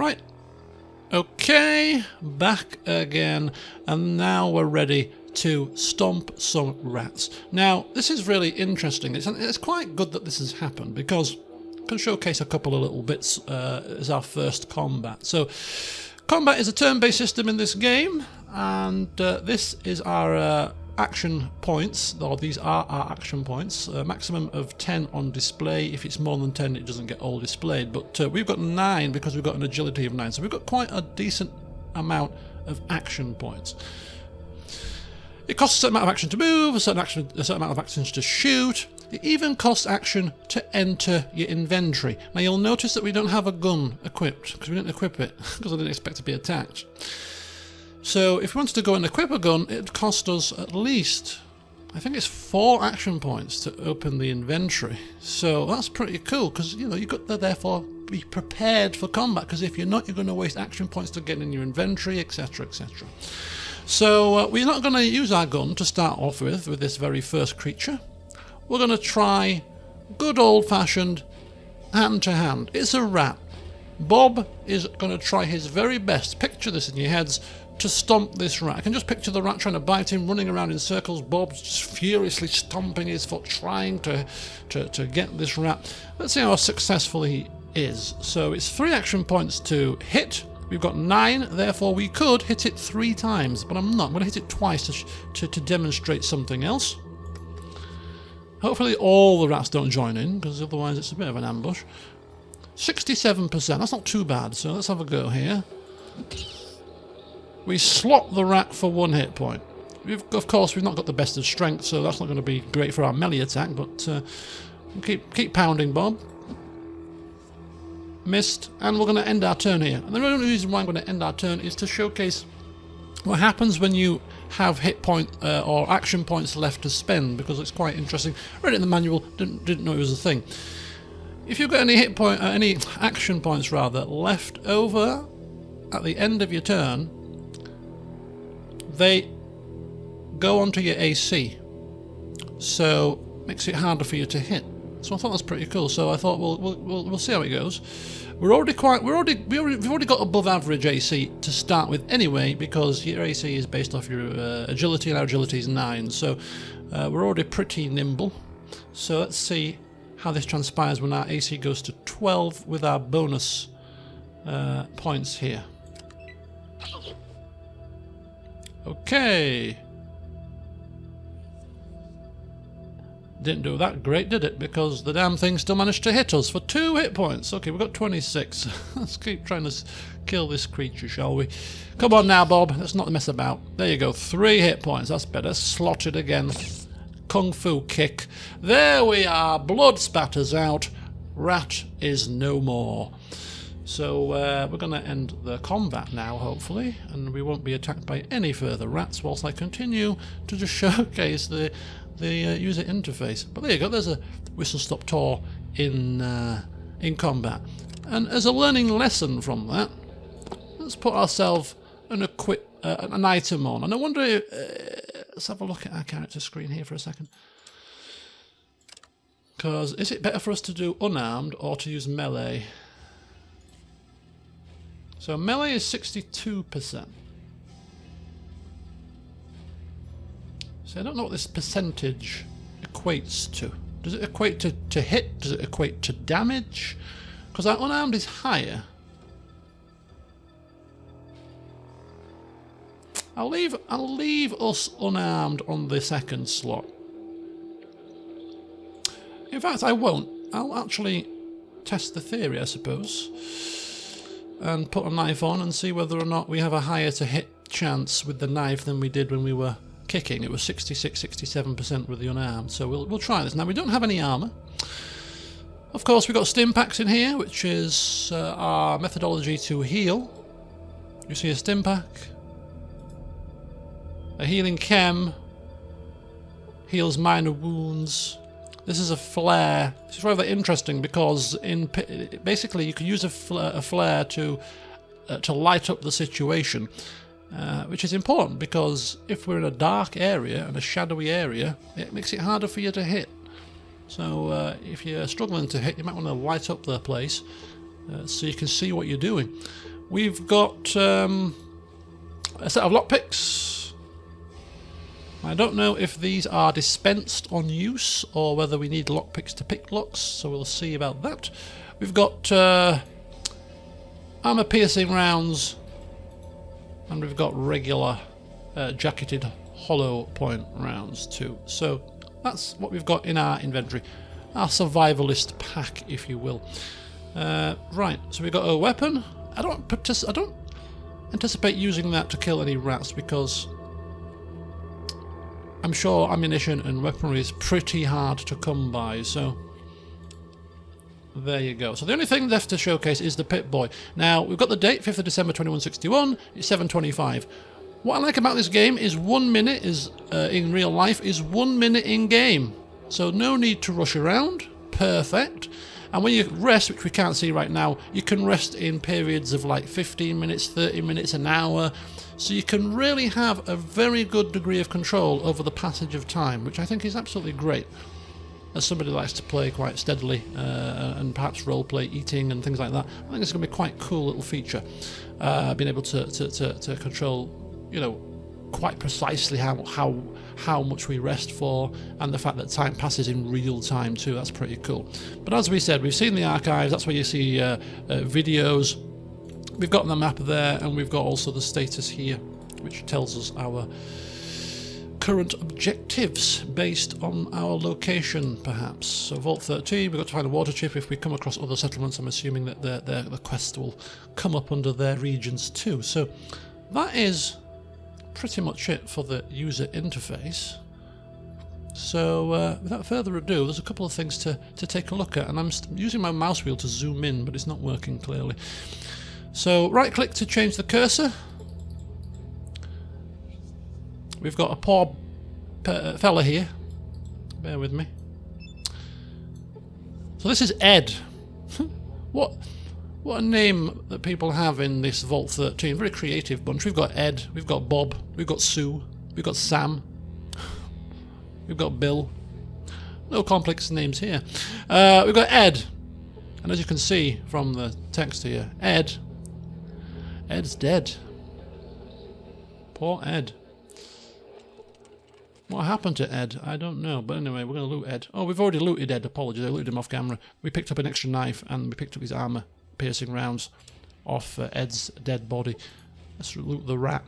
Right. Okay, back again, and now we're ready to stomp some rats. Now, this is really interesting. It's quite good that this has happened because I can showcase a couple of little bits as our first combat. So, combat is a turn-based system in this game, and this is our action points, or these are our action points. A maximum of 10 on display. If it's more than 10, it doesn't get all displayed. But we've got 9 because we've got an agility of 9. So we've got quite a decent amount of action points. It costs a certain amount of action to move, a certain amount of actions to shoot. It even costs action to enter your inventory. Now you'll notice that we don't have a gun equipped because we didn't equip it because I didn't expect to be attacked. So if we wanted to go and equip a gun, it cost us at least, I think it's 4 action points to open the inventory. So that's pretty cool because, you know, you've got to therefore be prepared for combat, because if you're not, you're going to waste action points to get in your inventory, etc, etc. So we're not going to use our gun to start off with this very first creature. We're going to try good old-fashioned hand-to-hand. It's a rat. Bob is going to try his very best, picture this in your heads, to stomp this rat. I can just picture the rat trying to bite him, running around in circles. Bob's just furiously stomping his foot, trying to get this rat. Let's see how successful he is. So it's 3 action points to hit. We've got 9, therefore we could hit it 3 times, but I'm not. I'm going to hit it twice to demonstrate something else. Hopefully all the rats don't join in, because otherwise it's a bit of an ambush. 67%, that's not too bad, so let's have a go here. We slot the rat for 1 hit point. Of course, we've not got the best of strength, so that's not going to be great for our melee attack, but keep pounding, Bob. Missed, and we're going to end our turn here. And the only reason why I'm going to end our turn is to showcase what happens when you have hit point or action points left to spend, because it's quite interesting. Read it in the manual, didn't know it was a thing. If you've got any action points rather left over at the end of your turn, they go onto your AC, so makes it harder for you to hit. So I thought that's pretty cool. So I thought we'll see how it goes. We've already got above average AC to start with anyway, because your AC is based off your agility, and our agility is 9. So we're already pretty nimble. So let's see how this transpires when our AC goes to 12 with our bonus points here. Okay. Didn't do that great, did it? Because the damn thing still managed to hit us for 2 hit points. Okay, we've got 26. Let's keep trying to kill this creature, shall we? Come on now, Bob. Let's not mess about. There you go. 3 hit points. That's better. Slotted again. Kung Fu kick. There we are. Blood spatters out. Rat is no more. So we're going to end the combat now, hopefully, and we won't be attacked by any further rats whilst I continue to just showcase the user interface. But there you go. There's a whistle stop tour in combat, and as a learning lesson from that, let's put ourselves an item on. And I wonder, let's have a look at our character screen here for a second. Because is it better for us to do unarmed or to use melee? So melee is 62%. So I don't know what this percentage equates to. Does it equate to hit? Does it equate to damage? Because our unarmed is higher. I'll leave us unarmed on the second slot. In fact, I won't. I'll actually test the theory, I suppose, and put a knife on and see whether or not we have a higher to hit chance with the knife than we did when we were kicking. It was 66-67% with the unarmed, so we'll try this. Now, we don't have any armour. Of course, we've got stim packs in here, which is our methodology to heal. You see a stim pack, a healing chem, heals minor wounds. This is a flare. This is rather interesting because basically you can use a flare to light up the situation, which is important because if we're in a dark area and a shadowy area, it makes it harder for you to hit. So if you're struggling to hit, you might want to light up the place so you can see what you're doing. We've got a set of lockpicks. I don't know if these are dispensed on use or whether we need lockpicks to pick locks, so we'll see about that. We've got armor-piercing rounds, and we've got regular jacketed hollow point rounds too. So that's what we've got in our inventory. Our survivalist pack, if you will. Right, so we've got a weapon. I don't anticipate using that to kill any rats because I'm sure ammunition and weaponry is pretty hard to come by, so there you go. So the only thing left to showcase is the Pip-Boy. Now, we've got the date, 5th of December 2161, it's 7:25. What I like about this game is 1 minute is, in real life, is 1 minute in game. So no need to rush around, perfect. And when you rest, which we can't see right now, you can rest in periods of like 15 minutes, 30 minutes, an hour. So you can really have a very good degree of control over the passage of time, which I think is absolutely great. As somebody who likes to play quite steadily and perhaps roleplay eating and things like that, I think it's going to be quite a cool little feature. Being able to control, you know, quite precisely how much we rest for, and the fact that time passes in real time too. That's pretty cool. But as we said, we've seen the archives. That's where you see videos. We've got the map there, and we've got also the status here, which tells us our current objectives based on our location, perhaps. So Vault 13, we've got to find a water chip. If we come across other settlements, I'm assuming that the quest will come up under their regions too. So that is pretty much it for the user interface. So without further ado, there's a couple of things to take a look at, and I'm using my mouse wheel to zoom in, but it's not working clearly. So right click to change the cursor. We've got a poor fella here, bear with me. So this is Ed. What a name that people have in this Vault 13. Very creative bunch. We've got Ed, we've got Bob, we've got Sue, we've got Sam, we've got Bill. No complex names here. We've got Ed. And as you can see from the text here, Ed's dead. Poor Ed. What happened to Ed? I don't know. But anyway, we're going to loot Ed. Oh, we've already looted Ed. Apologies, I looted him off camera. We picked up an extra knife and we picked up his armor piercing rounds off Ed's dead body. Let's loot the rat.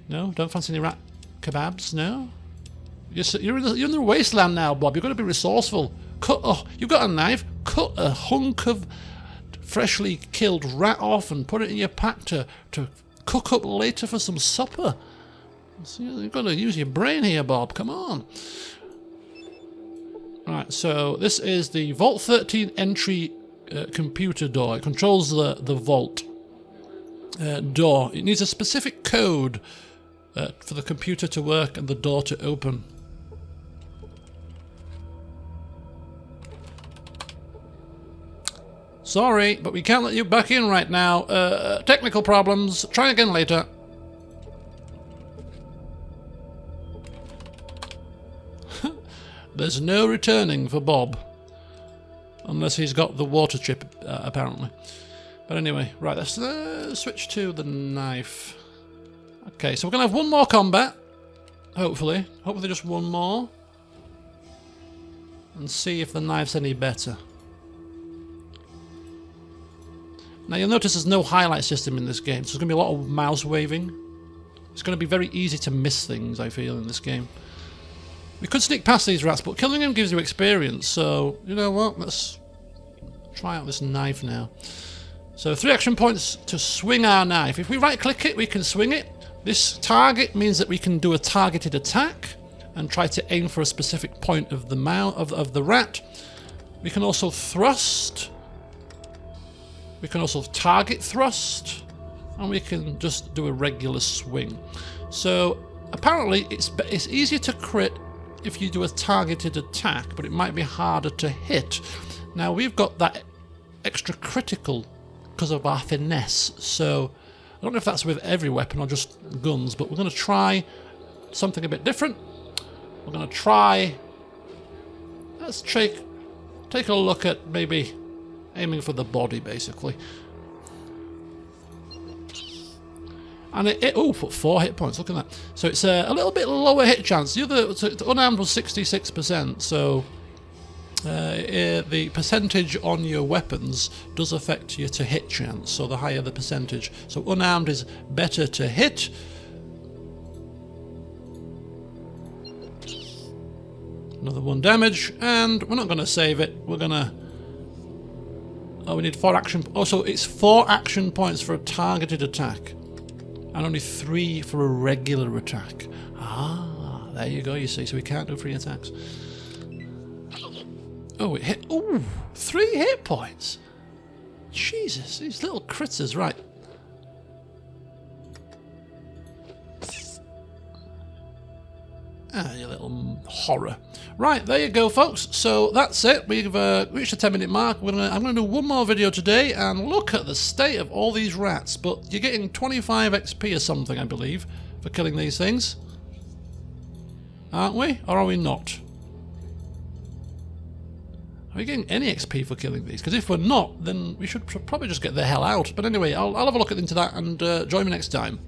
No? Don't fancy any rat kebabs? No? You're in the wasteland now, Bob. You've got to be resourceful. You've got a knife. Cut a hunk of freshly killed rat off and put it in your pack to cook up later for some supper. So you've got to use your brain here, Bob. Come on. Right, so this is the Vault 13 entry computer door. It controls the vault door. It needs a specific code for the computer to work and the door to open. Sorry, but we can't let you back in right now. Technical problems. Try again later. There's no returning for Bob. Unless he's got the water chip, apparently. But anyway, right, let's switch to the knife. Okay, so we're going to have one more combat. Hopefully. Hopefully just one more. And see if the knife's any better. Now you'll notice there's no highlight system in this game, so there's going to be a lot of mouse waving. It's going to be very easy to miss things, I feel, in this game. We could sneak past these rats, but killing them gives you experience, so, you know what, let's try out this knife now. So 3 action points to swing our knife. If we right click it, we can swing it. This target means that we can do a targeted attack and try to aim for a specific point of the of the rat. We can also thrust. We can also target thrust, and we can just do a regular swing. So apparently it's easier to crit if you do a targeted attack, but it might be harder to hit. Now we've got that extra critical because of our finesse, so I don't know if that's with every weapon or just guns, but we're going to try something a bit different. We're going to try, let's take a look at maybe aiming for the body, basically. And it put 4 hit points, look at that. So it's a little bit lower hit chance. The other, so unarmed was 66%, so the percentage on your weapons does affect your to hit chance, so the higher the percentage. So unarmed is better to hit. Another 1 damage, and we're not going to save it. We're going to... Oh, we need 4 action... Oh, so it's 4 action points for a targeted attack. And only 3 for a regular attack. Ah, there you go, you see. So we can't do 3 attacks. Oh, it hit... Ooh, 3 hit points. Jesus, these little critters. Right. Ah, you little horror. Right, there you go, folks. So that's it. We've reached the 10-minute mark. I'm going to do one more video today and look at the state of all these rats. But you're getting 25 XP or something, I believe, for killing these things. Aren't we? Or are we not? Are we getting any XP for killing these? Because if we're not, then we should probably just get the hell out. But anyway, I'll have a look into that and join me next time.